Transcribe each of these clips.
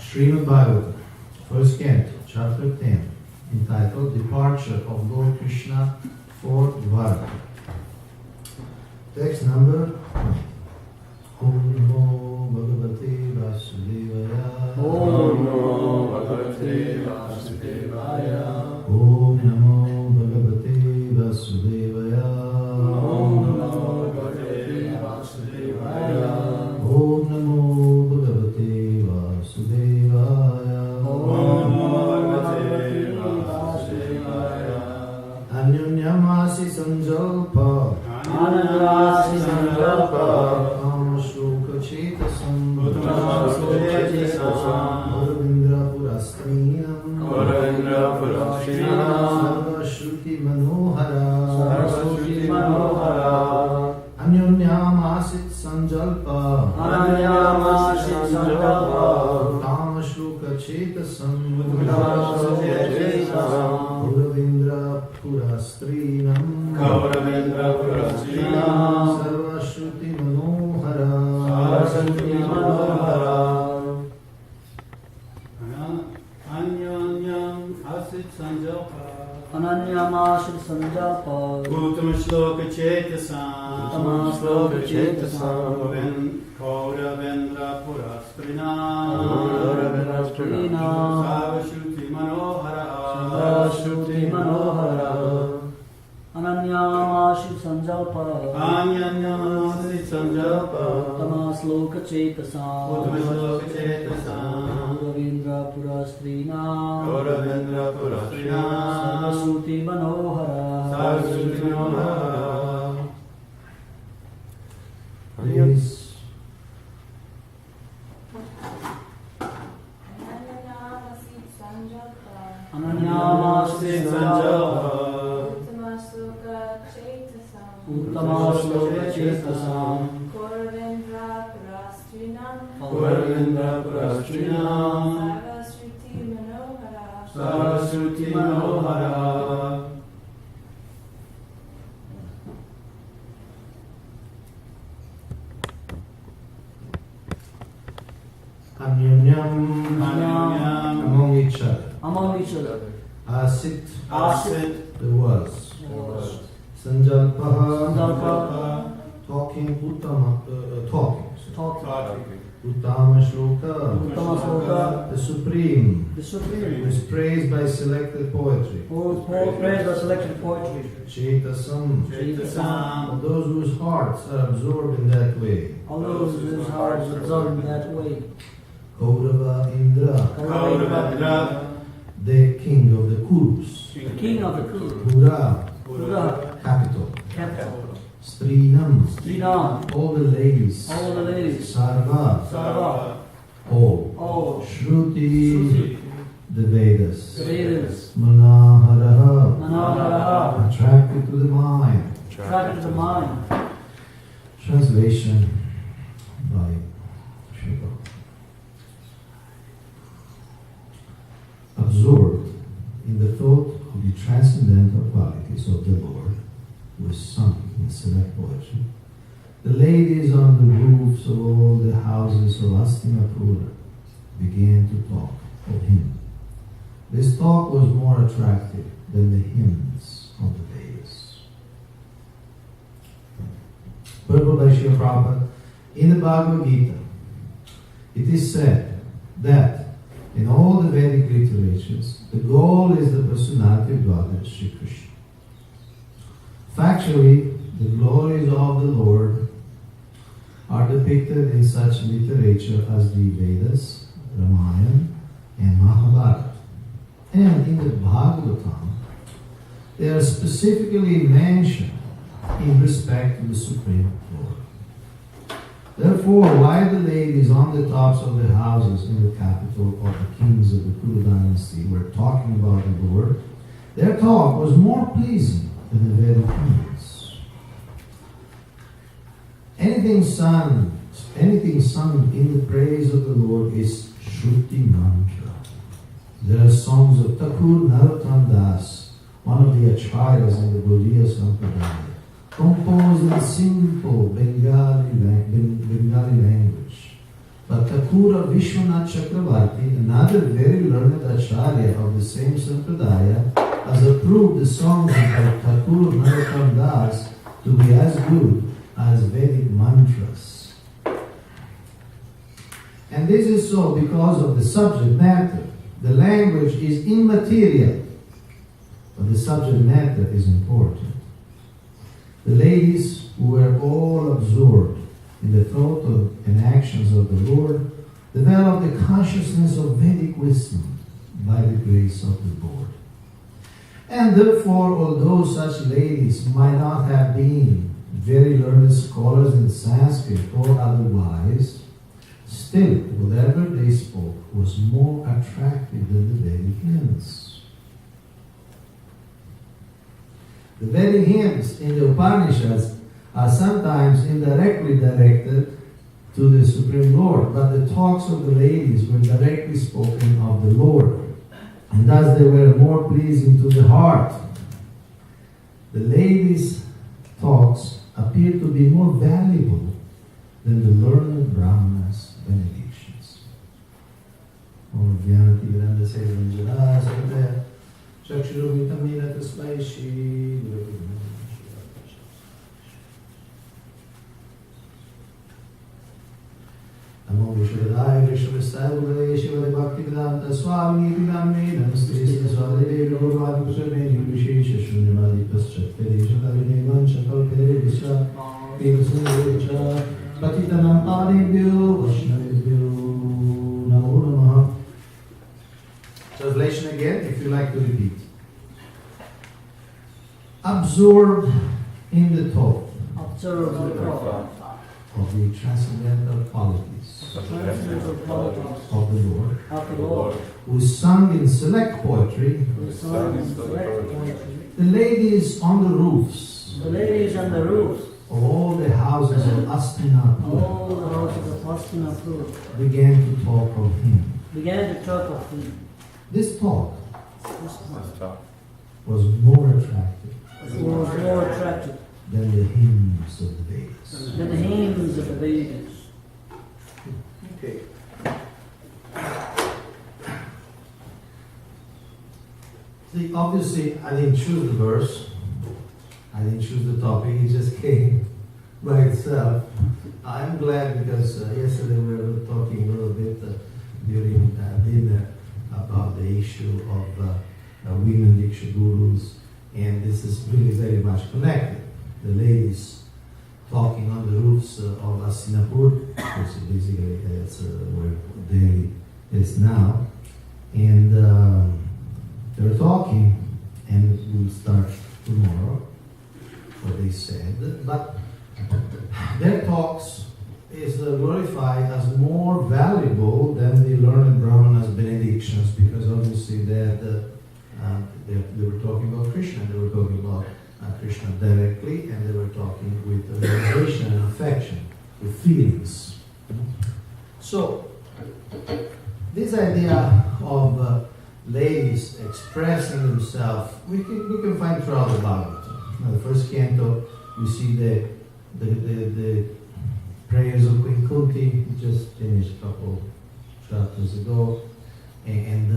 Srimad Bhagavatam, first canto, chapter 10, entitled Departure of Lord Krishna for Dwarka. Text number 1. Om Namo Bhagavate Vasudevaya. Om Namo Bhagavate Vasudevaya. Om Namo Bhagavate Vasudevaya. Om Namo Bhagavate Vasudevaya. Om Namo Bhagavate Vasudevaya. Om Namo Bhagavate Vasudevaya. Anyonyamasi Sanjalpa. Anandasi Sankalpa. Shloka Chetasam. Chetasam. Auravindra Purastrinam. Auravindra Purastrinam. Sarvashruti Manohara. Sarvashruti Manohara. Anyonyamasit Sanjalpa. Ananyamasit Sankalpa. Tama Shloka Chetasam. Auravindra Auravindra Purastrinam. Auravindra Purastrinam. Sarvashruti Manohara. Sarvashruti Manohara. Anyonyam asit sanjalpa. Ananyamasit sanjalpa. Uttam shloka chetasam. Uttam shloka chetasam. Kauravendra purastrinam. Kauravendra purastrinam. Sarvashruti manohara. Sarvashruti manohara. Ananyamasit sanjalpa. Anyanyamasit sanjalpa. Uttama shloka chetasam. Uttam shloka chetasam. Kauravendra purastrinam. Kauravendra purastrinam. Sarvashruti manohara. Sarvashruti manohara. Please. Ananyamasit sanjalpa. Uttama shloka chetasam. Kauravendra purastrinam. Kauravendra purastrinam. Sarvashruti manohara. Sarvashruti manohara. Anyonyam. Anyonyam. Among each other. Among each other. Asit. Asit. The words. Sanjalpaha. Sanjalpa. Talking. Uttama. Talking. Talking. Uttama Shloka. Uttama shloka. The Supreme. The Who Supreme. is praised by selected poetry. Who is praised by selected poetry. Chetasam. Chetasam. Of those whose hearts are absorbed in that way. All those whose hearts are absorbed in that way. Kaurava Indra. Kauravendra. The king of the Kurus. The king of the Kuru. Pura. Pura. Capital. Capital. Strinam. Srinam. All the ladies. All the ladies. Sarva. Sarva. All. All. Shruti. Shruti. The Vedas. Vedas. Manaharaha. Manaharaha. Attracted to the mind. Attracted to the mind. Translation by Shiva. Absorbed in the thought of the transcendental qualities of the Lord, who is sung in select poetry, the ladies on the roofs of all the houses of Hastinapura began to talk of him. This talk was more attractive than the hymns of the Vedas. Purport by Srila Prabhupada, in the Bhagavad Gita, it is said that In all the Vedic literatures, the goal is the personality of God, Sri Krishna. Factually, the glories of the Lord are depicted in such literature as the Vedas, Ramayana, and Mahabharata. And in the Bhagavatam, they are specifically mentioned in respect to the Supreme Lord. Therefore, while the ladies on the tops of the houses in the capital of the kings of the Kuru dynasty were talking about the Lord, their talk was more pleasing than the Vedic hymns. Anything sung in the praise of the Lord is Shruti mantra. There are songs of Thakur Narottam Das, one of the acharyas in the Gaudiya Sampradaya, composed in simple Bengali language. But Thakura Vishwanath Chakravarti, another very learned acharya of the same Sampradaya, has approved the songs of Thakur Narottam Das to be as good as Vedic mantras. And this is so because of the subject matter. The language is immaterial, but the subject matter is important. The ladies who were all absorbed in the thought and actions of the Lord developed the consciousness of Vedic wisdom by the grace of the Lord. And therefore, although such ladies might not have been very learned scholars in Sanskrit or otherwise, still, whatever they spoke was more attractive than the Vedic hymns. The Vedic hymns in the Upanishads are sometimes indirectly directed to the Supreme Lord, but the talks of the ladies were directly spoken of the Lord, and thus they were more pleasing to the heart. The ladies' talks appear to be more valuable than the learned Brahmanas' benedictions. Om Vyanti Granda Sevanjana Sarvaya Chakshurumitamina Tasmai Shri Guru Namo Vishwadaya Vishwadaya Gurave Shivade Bhaktivedanta Swami Nidinamne Namaste Swadade Guruvadi Kusarmeni Vishesha Shunyamadi Paschatpede Shadavine Vanchakalpede Visha Vinasundrecha Patitanam Padebhyo Vaishnavebhyo Namo Namaha. Translation again, if you like to repeat. Absorb in the thought Observe the thought of the transcendental qualities transcendental qualities of the Lord, of the Lord, who is sung in select poetry, the song and select poetry, the ladies on the roofs the ladies on the roofs, of all the houses of Astinapur all the houses of Hastinapur began to talk of him. began to talk of him. This talk This talk was more attractive was more attractive than the hymns of the Vedas. than the hymns of the Vedas. Okay. See, obviously, I didn't choose the verse. I didn't choose the topic. It just came by itself. I'm glad because yesterday we were talking a little bit during dinner about the issue of women Diksha gurus, and this is really very much connected. The ladies talking on the roofs of Astinapur, which is basically it's where Delhi is now, and they were talking, and we'll start tomorrow what they said, but their talks is glorified as more valuable than the learned Brahmanas' benedictions, because obviously they were talking about Krishna, they were talking about Krishna directly, and they were talking with veneration and affection, with feelings. So, this idea of ladies expressing themselves, we can find throughout the Bhagavatam. Now, the first canto, we see the prayers of Queen Kunti, just finished a couple chapters ago, and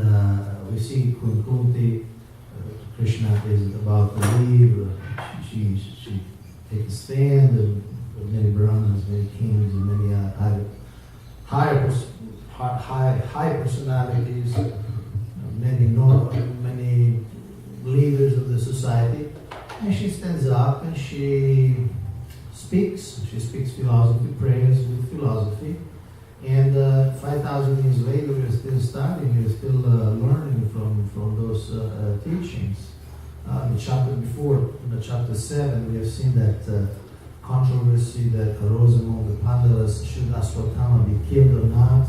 we see Queen Kunti, Krishna is about to leave, she takes a stand, and many Brahmanas, many kings, and many high personalities, many leaders of the society, and she stands up and she speaks. She speaks philosophy, prayers with philosophy, and 5,000 years later we're still studying, we're still learning from those teachings. The chapter before, in the chapter 7, we have seen that controversy that arose among the Pandavas, should Ashwatthama be killed or not.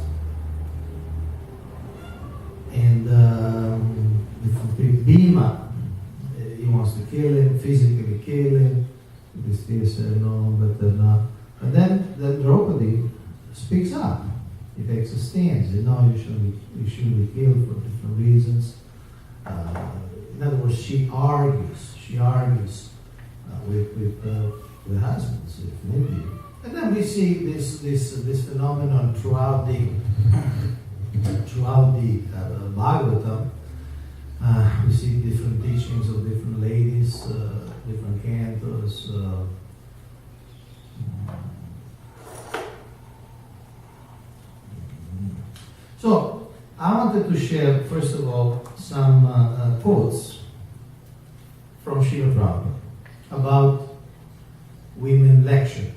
And Bhima, he wants to kill him, physically kill him. Yudhishthira said no, better not. But then Draupadi speaks up. He takes a stand. He says, no, you shouldn't be killed for different reasons. In other words, she argues with husbands, if need. And then we see this phenomenon throughout the Bhagavatam. We see different teachings of different ladies, different cantos. So, I wanted to share, first of all, some quotes from Srila Prabhupada about women lecture.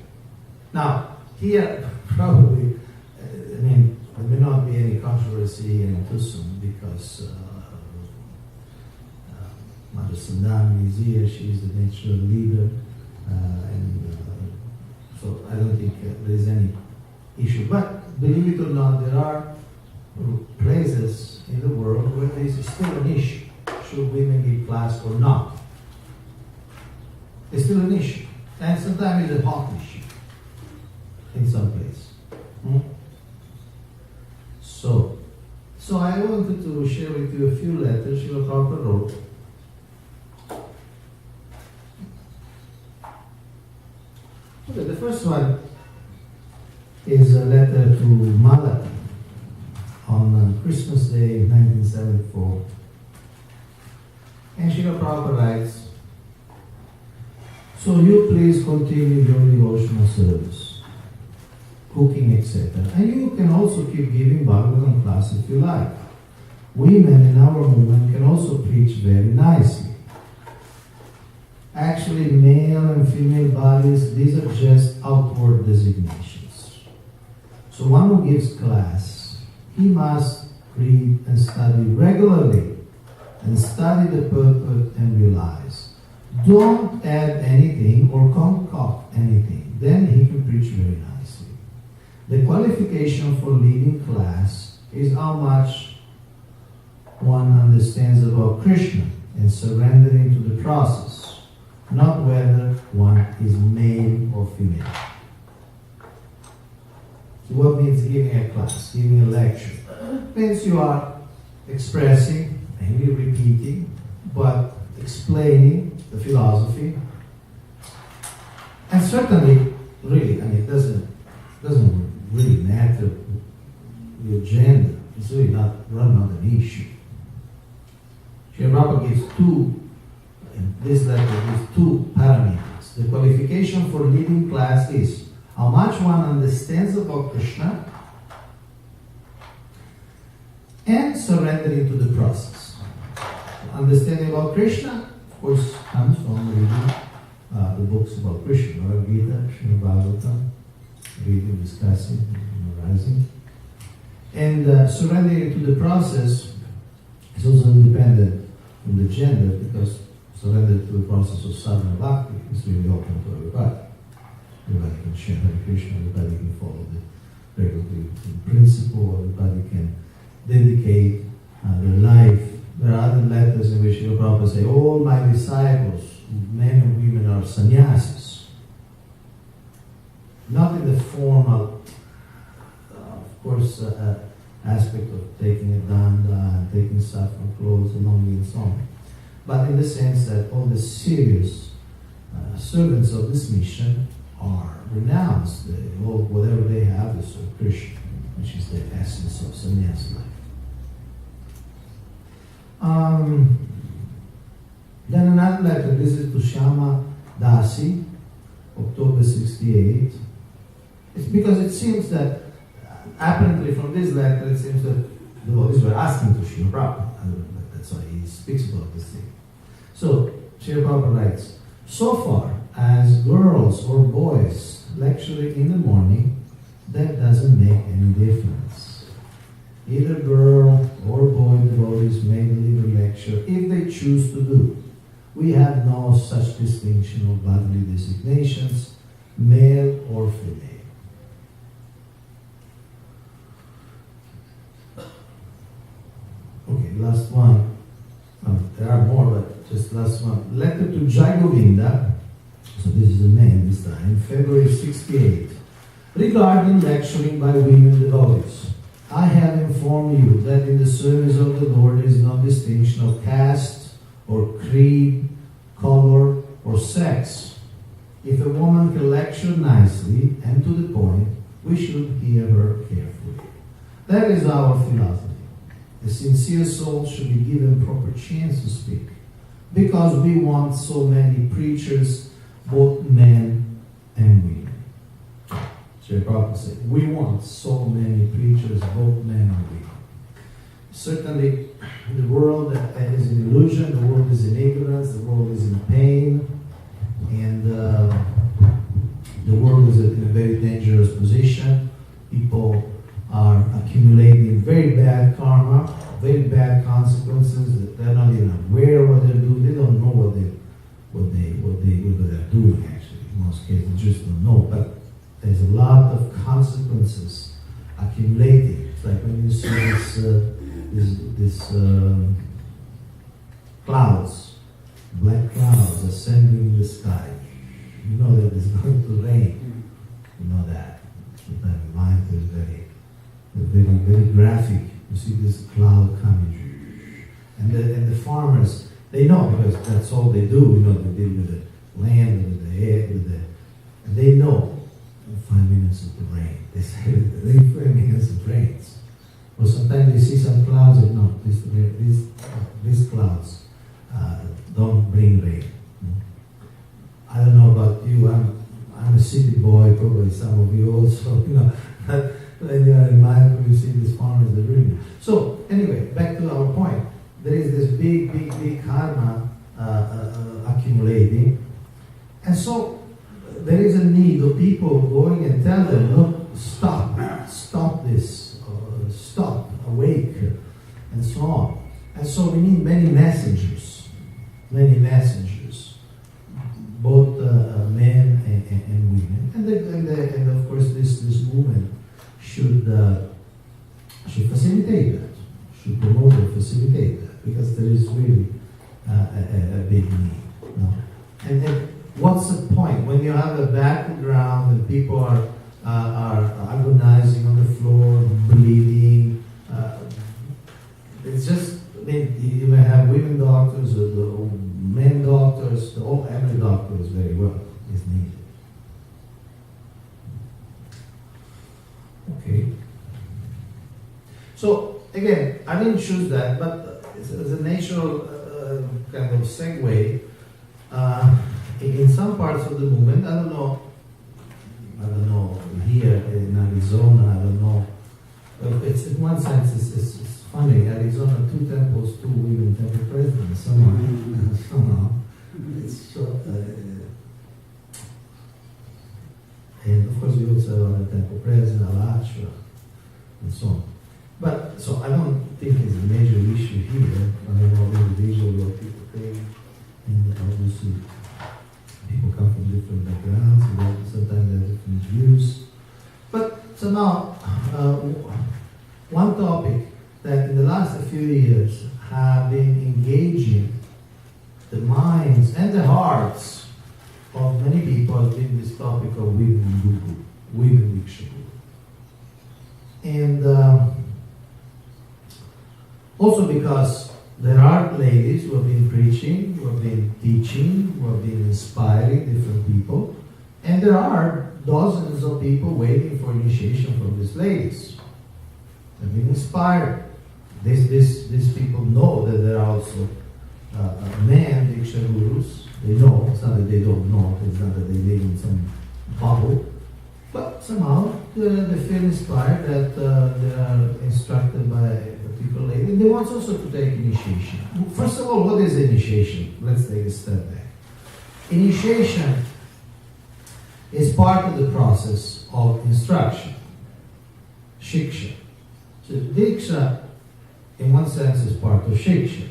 Now, here, probably, there may not be any controversy in Tucson because Mother Sandani is here, she is the natural leader, so I don't think there is any issue. But believe it or not, there are places in the world where there is still an issue. Should women give class or not? It's still an issue. And sometimes it's a hot issue in some place. So I wanted to share with you a few letters Srila Prabhupada wrote. Okay, the first one is a letter to Malati on Christmas Day 1974. And Srila Prabhupada writes, so you please continue your devotional service, cooking, etc. And you can also keep giving Bhagavatam class if you like. Women in our movement can also preach very nicely. Actually, male and female bodies, these are just outward designations. So one who gives class, he must read and study regularly and study the purport and realize. Don't add anything or concoct anything. Then he can preach very nicely. The qualification for leading class is how much one understands about Krishna and surrendering to the process, not whether one is male or female. So what means giving a class, giving a lecture? It means you are expressing, maybe repeating, but explaining the philosophy. And certainly, really, it doesn't really matter your gender. It's really not an issue. Srila Prabhupada gives this letter gives two parameters. The qualification for leading class is how much one understands about Krishna and surrendering to the process. Understanding about Krishna, of course, comes from reading the books about Krishna, Bhagavad Srimad Bhagavatam, reading, discussing, memorizing. And surrendering to the process is also independent from the gender, because surrender to the process of sadhana bhakti is really open to everybody. Everybody can share Hare Krishna, everybody can follow the regular principle, everybody can dedicate their life. There are other letters in which Srila Prabhupada say, all my disciples, men and women, are sannyasis. Not in the formal, of course, aspect of taking a danda and taking saffron clothes along and so on, but in the sense that all the serious servants of this mission are renounced. Whatever they have is serve Krishna, which is the essence of sannyas life. Then another letter, this is to Shama Dasi, October 68. It's because it seems that apparently from this letter, it seems that the devotees were asking to Srila Prabhupada. That's why he speaks about this thing. So, Srila Prabhupada writes, so far as girls or boys lecturing in the morning, that doesn't make any difference. Either girl or boy devotees may deliver lecture if they choose to do. We have no such distinction of bodily designations, male or female. Okay, last one. There are more, but just last one. Letter to Jai Govinda. So this is a man this time. February 68. Regarding lecturing by women devotees. I have informed you that in the service of the Lord there is no distinction of caste or creed, color or sex. If a woman can lecture nicely and to the point, we should hear her carefully. That is our philosophy. A sincere soul should be given proper chance to speak, because we want so many preachers, both men and women. Srila Prabhupada said, we want so many preachers, both men and women. Certainly, the world is an illusion, the world is in ignorance, the world is in pain, and the world is in a very dangerous position. People are accumulating very bad karma, very bad consequences. They're not even aware of what they're doing. They don't know what they're doing. Actually, in most cases, they just don't know. But there's a lot of consequences accumulating. It's like when you see this clouds, black clouds ascending in the sky. You know that it's going to rain. You know that. Keep that in mind. It's very graphic. You see this cloud coming, and the farmers, they know, because that's all they do. You know, they deal with the land, with the air, and they know 5 minutes of the rain. They say 5 minutes of rains. Or sometimes they see some clouds and no, these clouds don't bring rain. I don't know about you. I'm a city boy. Probably some of you also. You know. When you are in life, you see these farmers, they're really. So, anyway, back to our point. There is this big karma accumulating. And so, there is a need of people going and tell them, look, stop this, stop, awake, and so on. And so, we need many messengers, both men and women. And of course, this movement should facilitate that, should promote and facilitate that, because there is really a big need. No? And then, what's the point when you have a battleground and people are agonizing on the floor, bleeding? It's just, I mean, you may have women doctors or men doctors. Every doctor is very well is needed. Okay. So again, I didn't choose that, but it's a natural kind of segue. In some parts of the movement, I don't know here in Arizona, I don't know. It's in one sense, it's funny. Arizona, 2 temples, 2 women temple presidents. Somehow, it's so. And of course, we also have a temple president, Alachra, and so on. But, so I don't think it's a major issue here. I don't know individually what people think. And obviously, people come from different backgrounds, and sometimes they have different views. But somehow, one topic that in the last few years have been engaging the minds and the hearts of many people has been this topic of women guru, women Diksha Guru. And also because there are ladies who have been preaching, who have been teaching, who have been inspiring different people, and there are dozens of people waiting for initiation from these ladies. They've been inspired. These people know that there are also men Diksha Gurus. They know. It's not that they don't know. It's not that they live in some bubble. But somehow they feel inspired that they are instructed by a particular lady. And they want also to take initiation. First of all, what is initiation? Let's take a step back. Initiation is part of the process of instruction. Shiksha. So Diksha, in one sense, is part of Shiksha.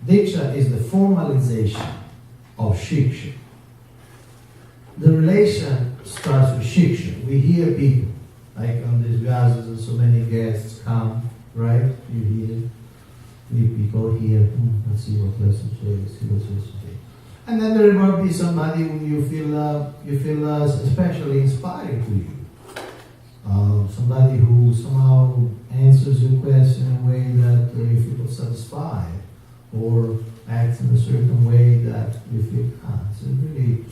Diksha is the formalization of Shiksha. The relation starts with Shiksha. We hear people, like on these gathers and so many guests come, right? You hear, people hear, let's see what lesson today, let's see what lesson today. And then there will be somebody who you feel especially inspiring to you. Somebody who somehow answers your question in a way that you feel satisfied, or acts in a certain way that you feel, it's a really,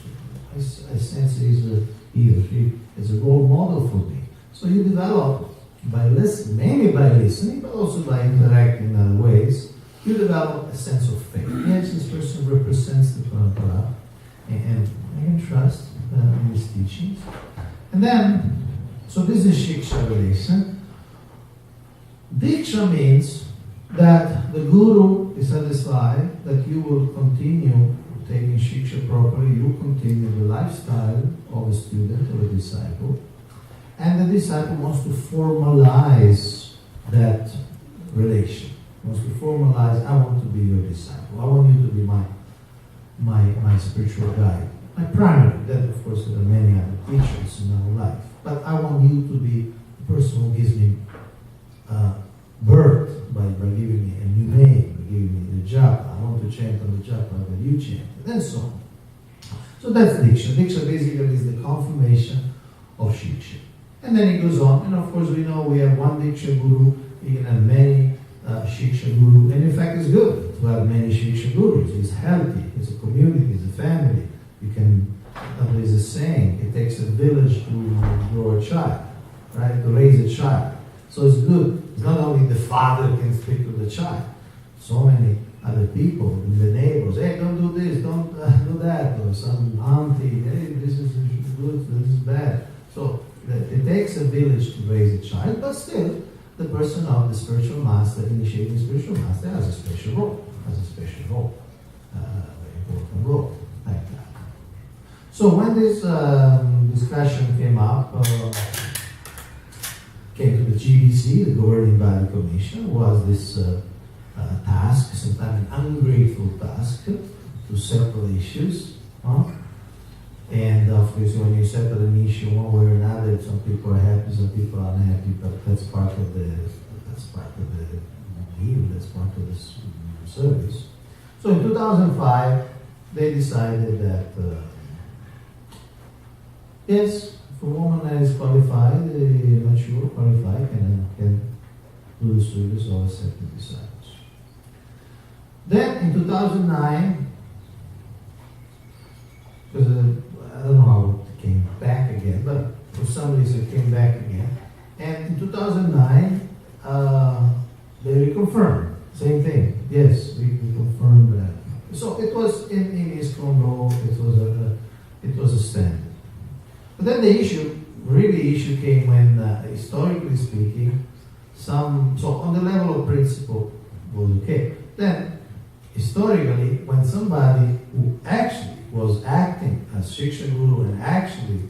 I sense he or she is a role model for me. So you develop, by listening, mainly by listening, but also by interacting in other ways, you develop a sense of faith. Yes, this person represents the Parampara, and I can trust in his teachings. And then, so this is Shiksha relation. Diksha means that the Guru is satisfied that you will continue taking Shiksha properly, you continue the lifestyle of a student or a disciple, and the disciple wants to formalize that relation. Wants to formalize, I want to be your disciple. I want you to be my spiritual guide. My primary. Then, of course, there are many other teachers in our life. But I want you to be the person who gives me birth by giving me a new name, by giving me the japa. I want to chant on the japa that you chant, and so on. So that's Diksha. Diksha basically is the confirmation of Shiksha. And then it goes on, and of course we know we have one Diksha Guru, we can have many Shiksha Guru, and in fact it's good to have many Shiksha Gurus. It's healthy, it's a community, it's a family. You can, there is a saying, it takes a village to grow a child, right? To raise a child. So it's good. It's not only the father can speak to the child. So many other people, the neighbors, hey, don't do this, don't do that, or some auntie, hey, this is good, this is bad. So it takes a village to raise a child, but still, the person of the spiritual master, initiating spiritual master, has a special role, very important role, like that. So when this discussion came up, came to the GBC, the Governing Body Commission, was this task, sometimes an ungrateful task, to settle issues. And of course, when you settle an issue one way or another, some people are happy, some people are unhappy, but that's part of the deal, that's part of this service. So in 2005, they decided that yes, if a woman that is qualified, mature, qualified, can do the service of accepted disciples. Then in 2009, because I don't know how it came back again, but for some reason it came back again. And in 2009, they reconfirmed, same thing. Yes, we confirmed that. So it was in ISKCON law, it was a standard. But then the issue came when, historically speaking, so on the level of principle was okay. Then, historically, when somebody who actually was acting as Shiksha Guru and actually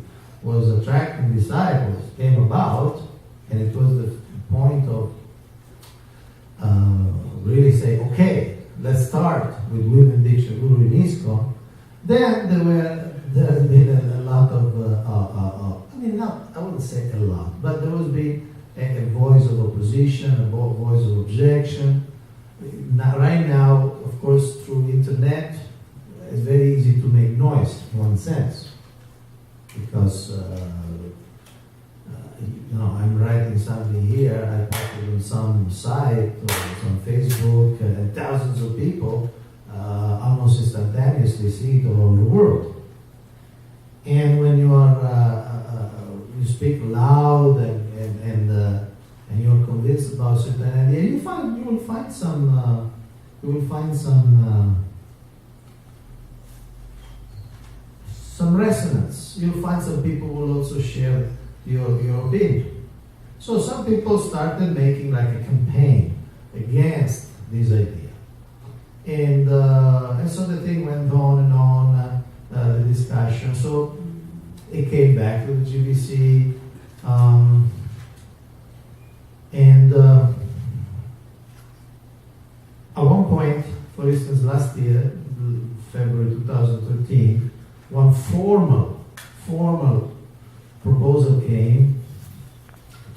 was attracting disciples came about, and it was the point of really say, okay, let's start with women Diksha Guru in ISKCON, then there has been a lot of, I wouldn't say a lot, but there has been a voice of opposition, a voice of objection. Right now, of course, through internet, it's very easy to make noise in one sense, because I'm writing something here, I post it on some site or on Facebook, and thousands of people almost instantaneously see it all over the world. And when you are you speak loud and you're convinced about certain idea, you will find some resonance. You'll find some people will also share your opinion. So some people started making like a campaign against this idea. And so the thing went on and on, the discussion. So it came back to the GBC. At one point, for instance, last year, February 2013, one formal proposal came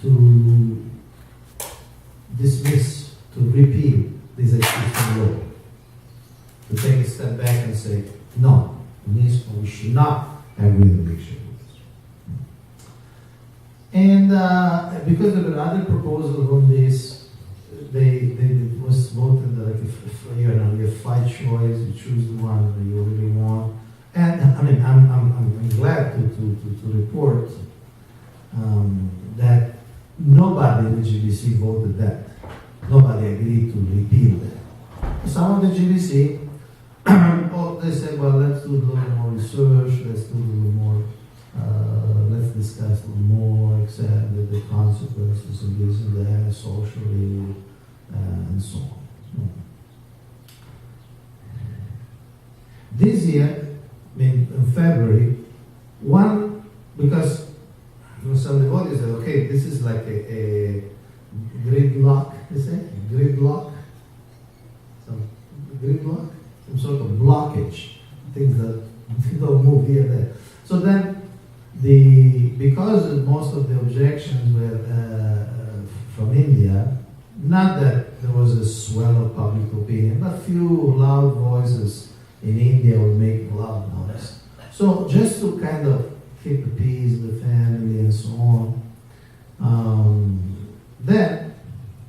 to dismiss, to repeal this existing law, to take a step back and say, no, we should not have written dictionaries. And because there were other proposals on this, it was voted like you have 5 choices, you choose the one that you really want. And I mean, I'm glad to report that nobody in the GBC voted that. Nobody agreed to repeal that. Some of the GBC, they said, well, let's do a little more research, let's do a little more, let's discuss a little more, except the consequences of this and that, socially, and so on. This year, in February, because some devotees said, okay, this is like a gridlock, they say? Gridlock? Some sort of blockage. Things that don't move here and there. So then, because most of the objections were from India, not that there was a swell of public opinion, but few loud voices in India were making loud noise. So just to kind of keep the peace of the family and so on, then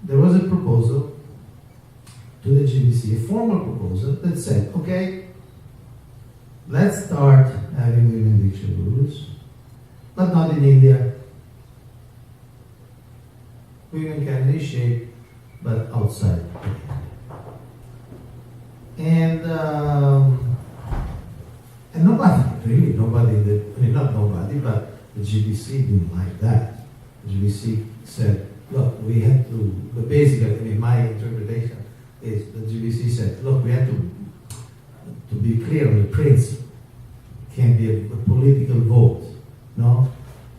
there was a proposal to the GBC, a formal proposal that said, okay, let's start having women diction rules, but not in India. Women can initiate, but outside. And not nobody, but the GBC didn't like that. The GBC said, look, we have to, but basically, my interpretation is the GBC said, look, we have to be clear on the principle. It can't be a political vote. No,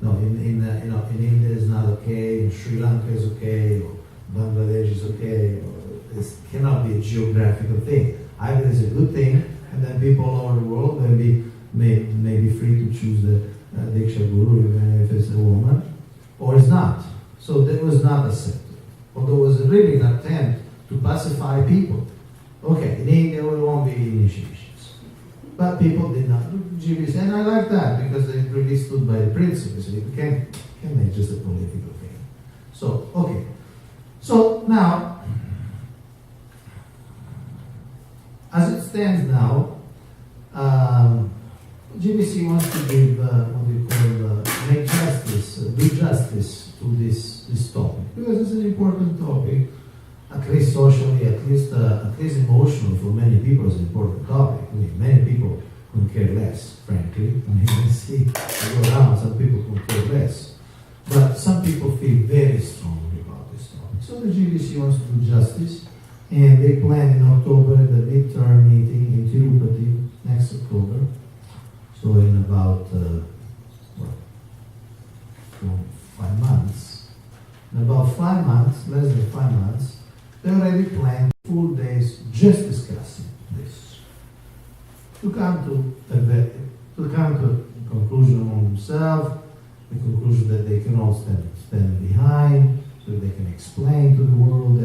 in India is not okay, in Sri Lanka is okay, or Bangladesh is okay, or this cannot be a geographical thing. Either it's a good thing, and then people all over the world may be free to choose the Diksha Guru, even if it's a woman, or it's not. So that was not accepted. Although it was really an attempt to pacify people. Okay, in India there won't be initiations. But people did not do GBC, and I like that because they really stood by the principles. You can't make just a political thing. So, okay. So now, as it stands now, GBC wants to give make justice, do justice to this topic because it's an important topic, at least socially, at least emotionally for many people. It's an important topic. I mean, many people couldn't care less, frankly. I mean, you see, you go around, some people couldn't care less, but some people feel very strongly about this topic. So the GBC wants to do justice, and they plan in October the midterm meeting in Tirupati next October. So in about 5 months. In about 5 months, less than 5 months, they already planned full days just discussing this. To come to a conclusion on themselves, the conclusion that they can all stand behind, so they can explain to the world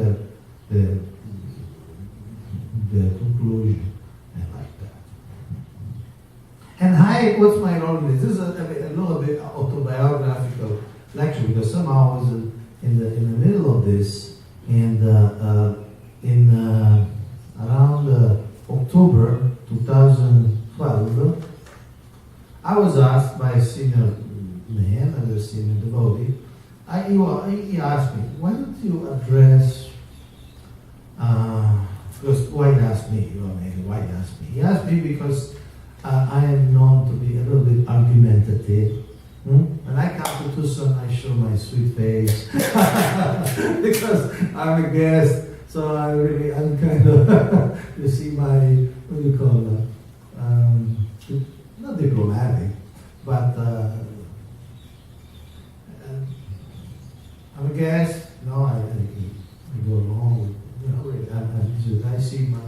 their conclusion, and like that. And what's my role in this? This is a little bit autobiographical lecture because somehow I was in the middle of this, and around October 2012, I was asked by a senior man, a senior devotee. He asked me, why don't you address? Because why ask me? Why ask me? He asked me because I am known to be a little bit argumentative, and I come to Tucson, I show my sweet face because I'm a guest. So I'm kind of, you see my, what do you call that? Not diplomatic, but I'm a guest. No, I go along with, I see my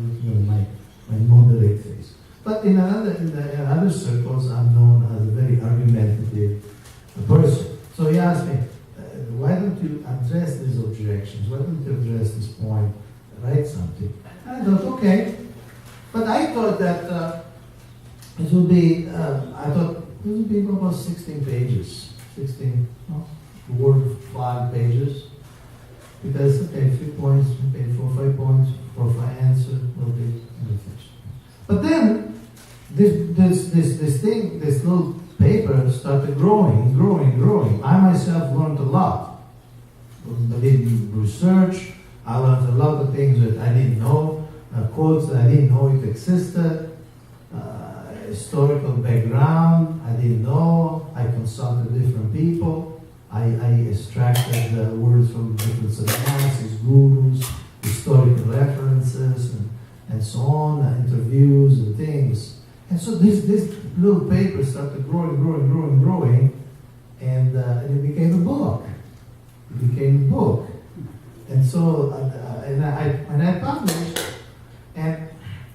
moderate face. But in other circles, I'm known as a very argumentative person. So he asked me, why don't you address these objections? Why don't you address this point? Write something. And I thought, okay. But I thought that it would be, about 16 pages. 16, Word 5 pages. Because, okay, 3 points, okay, 4 or 5 points, 4 or 5 answers, will be finished. But then, this thing, this little paper started growing. I myself learned a lot. I did research. I learned a lot of things that I didn't know, quotes that I didn't know it existed, historical background I didn't know. I consulted different people. I extracted words from different sannyasis, gurus, historical references, and so on, interviews and things. And so this little paper started growing, and it became a book. And so, I published, and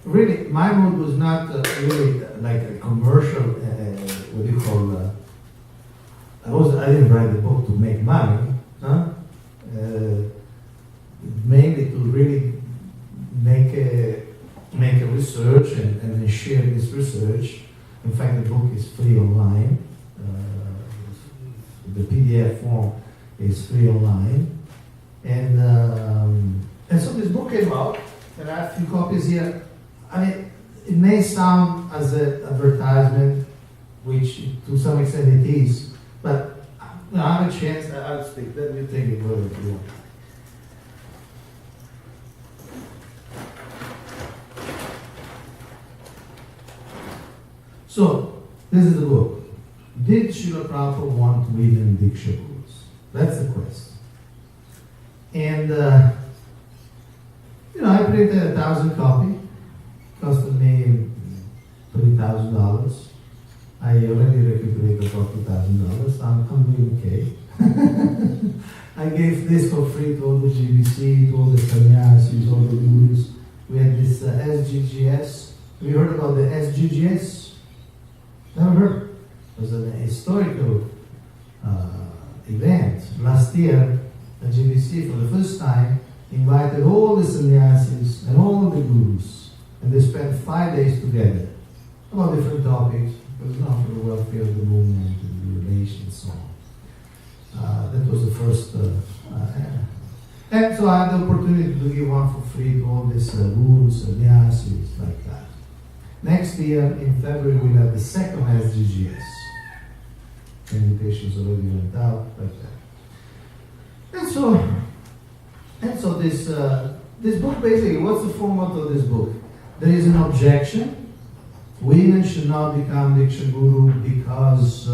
really, my mood was not really like a commercial, what do you call, I didn't write the book to make money, mainly to really make a research and share this research. In fact, the book is free online. The PDF form is free online. And so this book came out, and I have a few copies here. I mean, it may sound as an advertisement, which to some extent it is, but I have a chance, I'll speak. Let me take it further if you want. So, this is the book. Did Srila Prabhupada want women Diksha Gurus? That's the question. And, I printed 1,000 copies. Costed me $30,000. I already recuperated about $2,000. So I'm doing okay. I gave this for free to all the GBC, to all the sannyasis, all the gurus. We had this SGGS. Have you heard about the SGGS? Never heard. It was an historical event. Last year, the GBC, for the first time, invited all the sannyasis and all the gurus, and they spent 5 days together about different topics. It was not for the welfare of the movement and the relations and so on. That was the first. And so I had the opportunity to give one for free to all these gurus, sannyasis, like that. Next year, in February, we'll have the second SDGS. Invitations already went out, like that. And so this book basically, what's the format of this book? There is an objection. Women should not become Diksha Guru because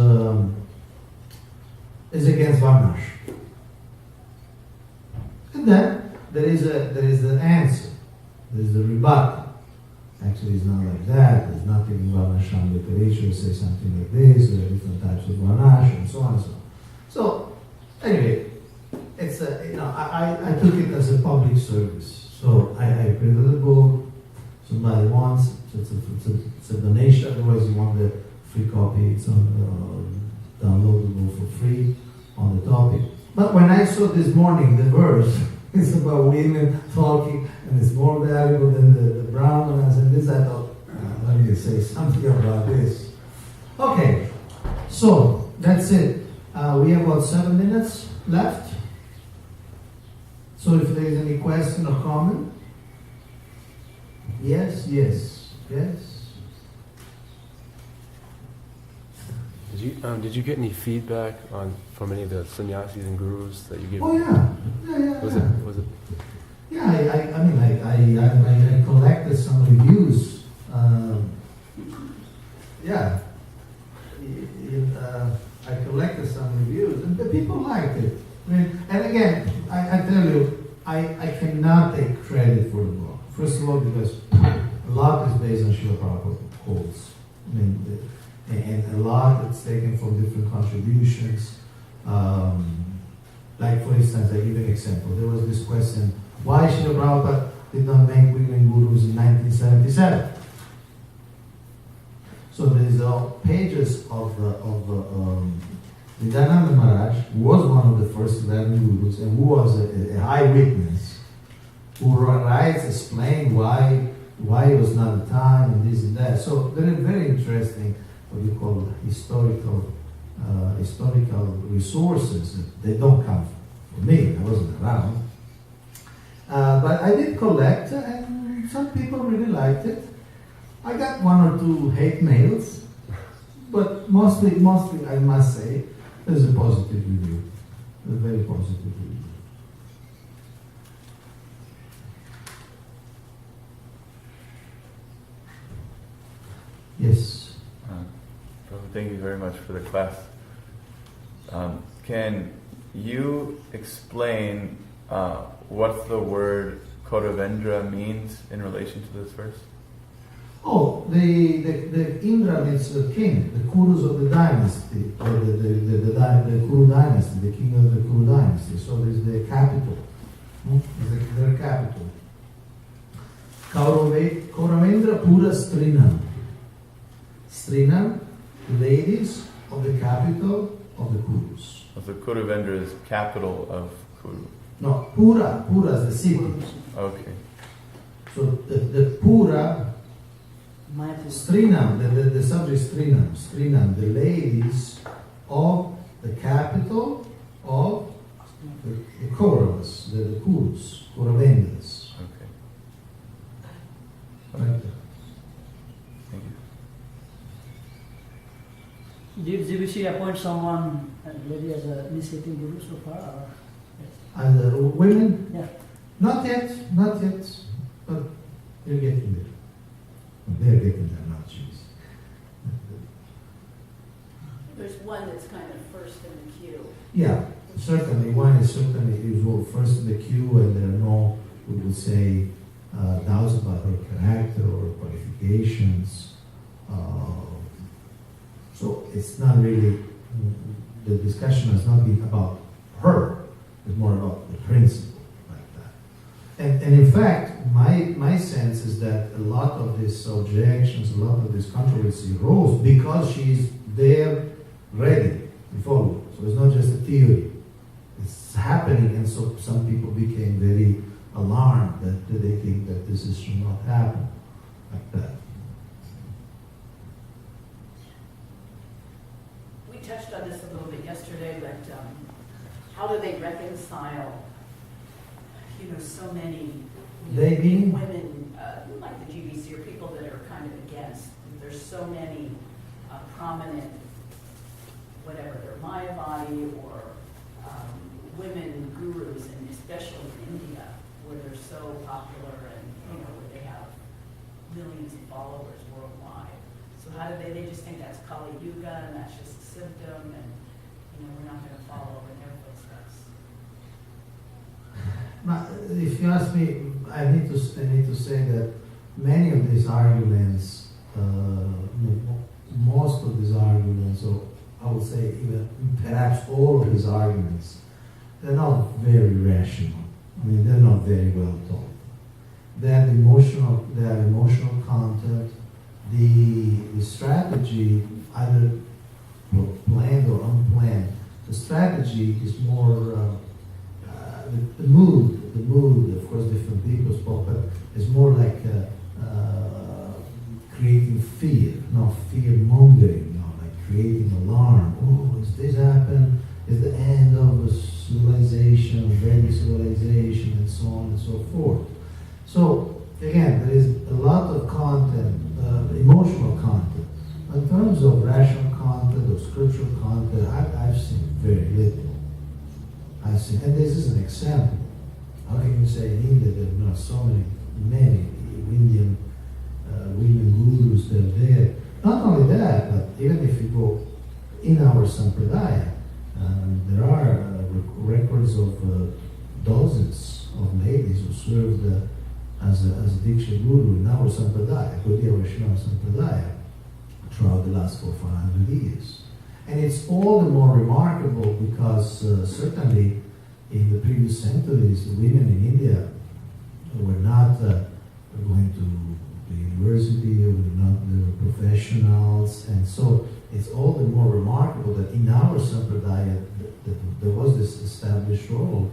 it's against Varnash. And then there is an answer. There is a rebuttal. Actually, it's not like that. There's nothing in Varnasham literature say something like this. There are different types of Varnash and so on and so on. So, anyway, it's I took it as a public service. So I printed the book. Somebody wants it's a donation. Otherwise, you want the free copy. It's downloadable for free on the topic. But when I saw this morning the verse, it's about women talking, and it's more valuable than the brahmanas and this. I thought, let me say something about this. Okay, so that's it. We have about 7 minutes left. So if there is any question or comment, yes. Did you get any feedback from any of the sannyasis and gurus that you gave? Oh yeah. Was it? Yeah, I collected some reviews. I collected some reviews. liked it. I mean, and again, I tell you, I cannot take credit for the book. First of all, because a lot is based on Srila Prabhupada quotes. I mean, and a lot it's taken from different contributions. Like for instance, I give an example. There was this question, why Srila Prabhupada did not make women gurus in 1977? So there's pages of Vidananda Maharaj, who was one of the first 11 gurus and who was a eyewitness, who writes explain why it was not the time and this and that. So they're very interesting, what you call historical resources. They don't come from me, I wasn't around. But I did collect, and some people really liked it. I got one or two hate mails, but mostly I must say, there's a positive review, a very positive review. Yes. Prabhu, thank you very much for the class. Can you explain what the word Kauravendra means in relation to this verse? Oh, the Indra means the king, the Kurus of the dynasty, or the Kuru dynasty, the king of the Kuru dynasty. So there's the capital, their capital. Kauravendra Pura Strinam. Strinam, ladies of the capital of the Kurus. So Kauravendra is capital of Kuru. No, Pura is the city. Okay. So the Pura, Strinam, the subject Strinam, the ladies of the capital of the Kauravas, the Kurus, Kauravendras. Okay. Right. Thank you. Did GBC appoint someone, maybe as a initiating guru so far? Or? And the women? Yeah. Not yet, but they're getting there. They're getting there, not jeez. There's one that's kind of first in the queue. Yeah, certainly. One is certainly first in the queue, and there are no, we would say, doubts about her character or qualifications. So it's not really, the discussion has not been about her, it's more about the principle, like that. And in fact, my sense is that a lot of these objections, a lot of this controversy arose because she's there ready to follow. So it's not just a theory. It's happening, and so some people became very alarmed that they think that this should not happen like that. We touched on this a little bit yesterday, but how do they reconcile, so many women, like the GBC, or people that are kind of against? There's so many prominent, whatever, they're Mayavadi or women gurus, and especially in India, where they're so popular and, where they have millions of followers worldwide. So how do they just think that's Kali Yuga and that's just a symptom, and, we're not going to follow in their footsteps? If you ask me, I need to say that many of these arguments, most of these arguments, or I would say even perhaps all of these arguments, they're not very rational. I mean, they're not very well thought. They have emotional content. The strategy, either planned or unplanned, the strategy is more the mood, of course, different people spoke, but it's more like creating fear, not fear-mongering, like creating alarm. Oh, has this happened? Is the end of a civilization, Vedic civilization, and so on and so forth. So, again, there is a lot of content, emotional content. In terms of rational content or scriptural content, I've seen very little. And this is an example. How can you say in India there are so many Indian women gurus that are there? Not only that, but even if you go in our sampradaya, There are records of dozens of ladies who served as a Diksha Guru in our Sampradaya, Gaudiya Vaishnava Sampradaya, throughout the last 400 years. And it's all the more remarkable because certainly in the previous centuries, the women in India were not going to the university, or they were professionals, and so it's all the more remarkable that in our Sampradaya there was this established role,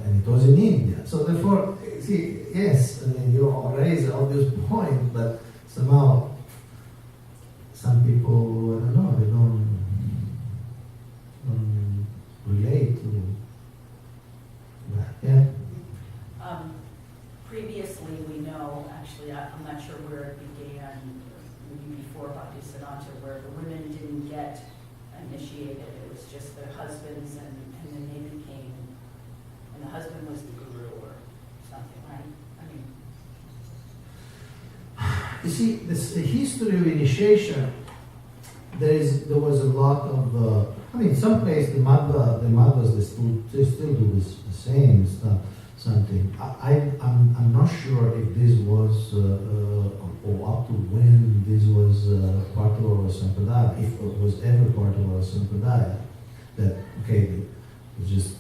and it was in India. So therefore, see, yes, I mean, you raise an obvious point, but somehow some people, I don't know, they don't relate to that. Yeah? Previously, we know, actually, I'm not sure where it began, maybe before Bhaktisiddhanta, where the women didn't get initiated. It was just their husbands, and then they became, and the husband was the guru or something, right? I mean, You see, the history of initiation, there was a lot of, in some places the Madhvas, they still do this, the same stuff, something. I'm not sure if this was, or up to when this was part of our Sampradaya, if it was ever part of our Sampradaya, that, okay, it's just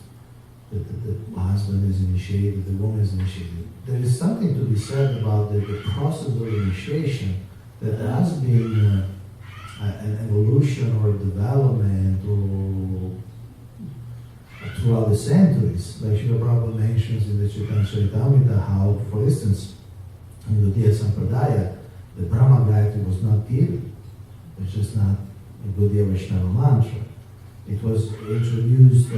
the husband is initiated, the woman is initiated. There is something to be said about the process of initiation that has been an evolution or development or throughout the centuries. Like Srila Prabhupada mentions in the Chaitanya Charitamrita how, for instance, in the Gaudiya Sampradaya, the Brahma Gayatri was not given. It's just not a Gaudiya Vaishnava mantra. It was introduced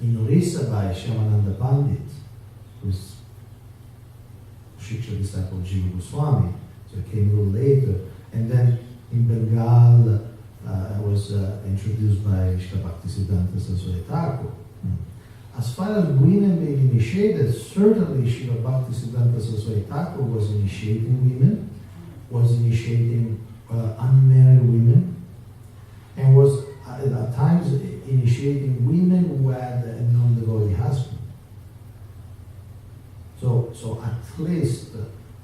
in Orissa by Shyamananda Pandit, who's Shiksha disciple of Jiva Goswami, so it came a little later. And then in Bengal, was introduced by Srila Bhaktisiddhanta Saraswati Thakur. As far as women being initiated, certainly Srila Bhaktisiddhanta Saraswati Thakur was initiating women, was initiating unmarried women, and was at times initiating women who had a non-devotee husband. So at least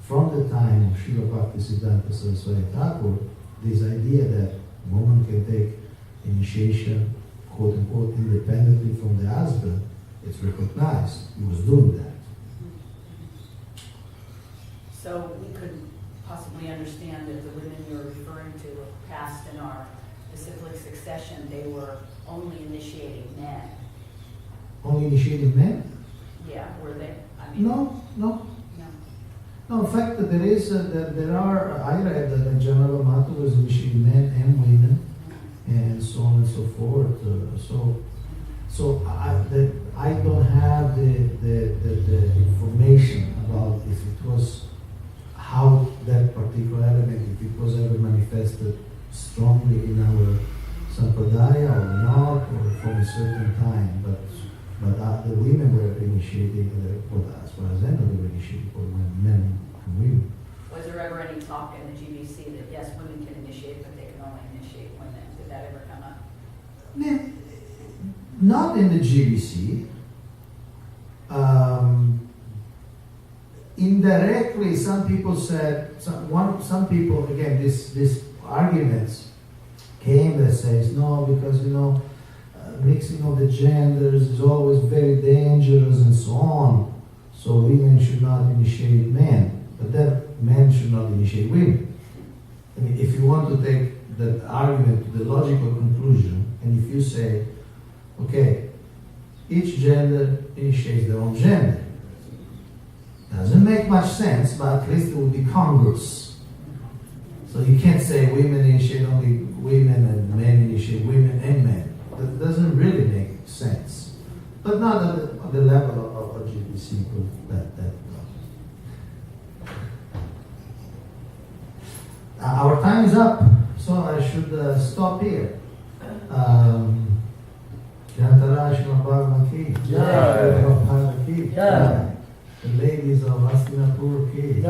from the time of Srila Bhaktisiddhanta Saraswati Thakur, this idea that a woman can take initiation, quote unquote, independently from the husband, it's recognized. He was doing that. so we could possibly understand that the women you're referring to passed in our disciplic succession, they were only initiating men. Only initiating men? Yeah, were they? I mean, No. no. No, in fact, there are, I read that Janava Mata was initiating men and women, and so on and so forth. So I don't have the information about if it was, how that particular element, if it was ever manifested strongly in our Sampradaya or not, or from a certain time, but the women were initiating, as far as I know, they were initiating for men and women. Was there ever any talk in the GBC that yes, women can initiate, but they can only initiate women? Did that ever come up? Not in the GBC. Indirectly, some people said, some people, again, this arguments came that says, no, because, mixing of the genders is always very dangerous and so on. So women should not initiate men, but then men should not initiate women. I mean, if you want to take that argument to the logical conclusion, and if you say, okay, each gender initiates their own gender, doesn't make much sense, but at least it will be congruous. So you can't say women initiate only women and men initiate women and men. That doesn't really make sense. But not at the level of GBC. Our time is up, so I should stop here. The ladies of Hastinapur ki.